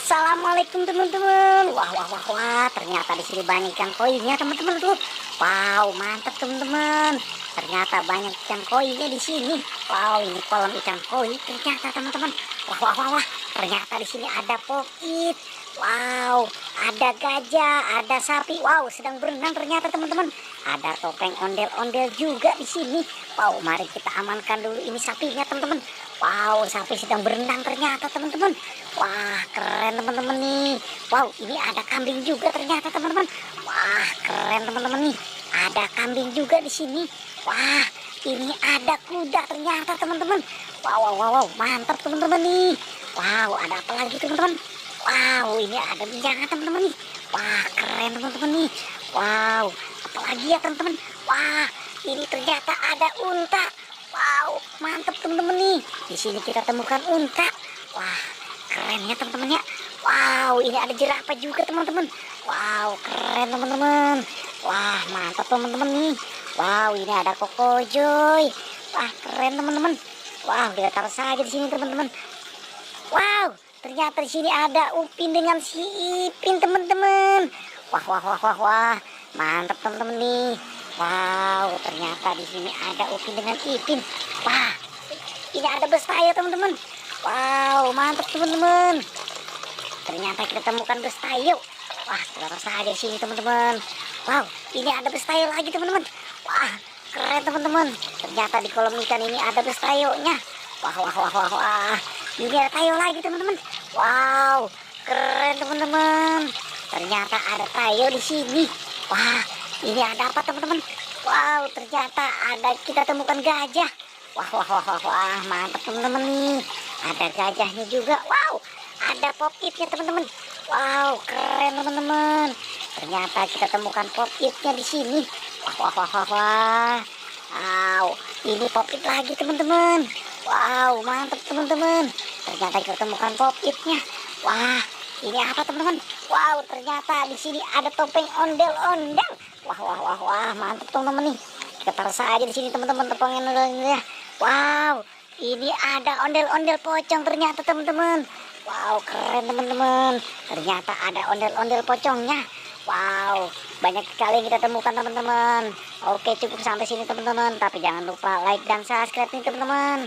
Assalamualaikum teman-teman. Wah, wah, wah, wah. Ternyata di sini banyak ikan koinya teman-teman tuh. Wow, mantap teman-teman. Ternyata banyak ikan koinya di sini. Wow, ini kolam ikan koi ternyata teman-teman. Wah, wah, wah, wah. Ternyata di sini ada pokait. Wow, ada gajah, ada sapi. Wow, sedang berenang ternyata teman-teman. Ada topeng ondel-ondel juga di sini. Wow, mari kita amankan dulu ini sapinya teman-teman. Wow, sapi sedang berenang ternyata teman-teman. Wah, keren teman-teman nih. Wow, ini ada kambing juga ternyata teman-teman. Wah, keren teman-teman nih. Ada kambing juga di sini. Wah, ini ada kuda ternyata teman-teman. Wow, wow, wow, wow, mantap teman-teman nih. Wow, ada apa lagi teman-teman? Wow, ini ada binjangan teman-teman nih. Wah, keren teman-teman nih. Wow, apa lagi ya teman-teman? Wah, ini ternyata ada unta. Wow, mantap teman-teman nih. Di sini kita temukan unta. Wah, keren ya teman-teman ya. Wow, ini ada jerapah juga teman-teman. Wow, keren teman-teman. Wah, mantap teman-teman nih. Wow, ini ada kokojoy. Wah, keren teman-teman. Wow, kita taruh saja di sini teman-teman. Wow, ternyata di sini ada Upin dengan si Ipin teman-teman. Wah, wah, wah, wah, wah. Mantap teman-teman nih. Wow, ternyata di sini ada Upin dengan Ipin. Wah, ini ada Bestaya teman-teman. Wow, mantap teman-teman. Ternyata kita temukan Bestayo. Wah, taruh saja di sini teman-teman. Wow, ini ada Bestayo lagi teman-teman. Wah, keren teman-teman. Ternyata di kolam ikan ini ada Bestayonya. Wah, wah, wah, wah, wah. Ini ada tayo lagi teman-teman. Wow, keren teman-teman. Ternyata ada tayo di sini. Wah, ini ada apa teman-teman? Wow, ternyata ada kita temukan gajah. Wah, wah, wah, wah, wah, mantap teman-teman nih. Ada gajahnya juga. Wow, ada pop-itnya teman-teman. Wow, keren teman-teman. Ternyata kita temukan pop-itnya di sini. Wah, wah, wah, wah, wah. Wow, ini pop-it lagi teman-teman. Wow, mantap teman-teman. Ternyata kita temukan pop-itnya. Wah, ini apa teman-teman? Wow, ternyata di sini ada topeng ondel-ondel. Wah, wah, wah, wah, mantap teman-teman nih. Kita taruh saja di sini teman-teman topeng ondel-ondelnya. Wow, ini ada ondel-ondel pocong ternyata teman-teman. Wow, keren teman-teman. Ternyata ada ondel-ondel pocongnya. Wow, banyak sekali yang kita temukan teman-teman. Oke, cukup sampai sini teman-teman. Tapi jangan lupa like dan subscribe nih teman-teman.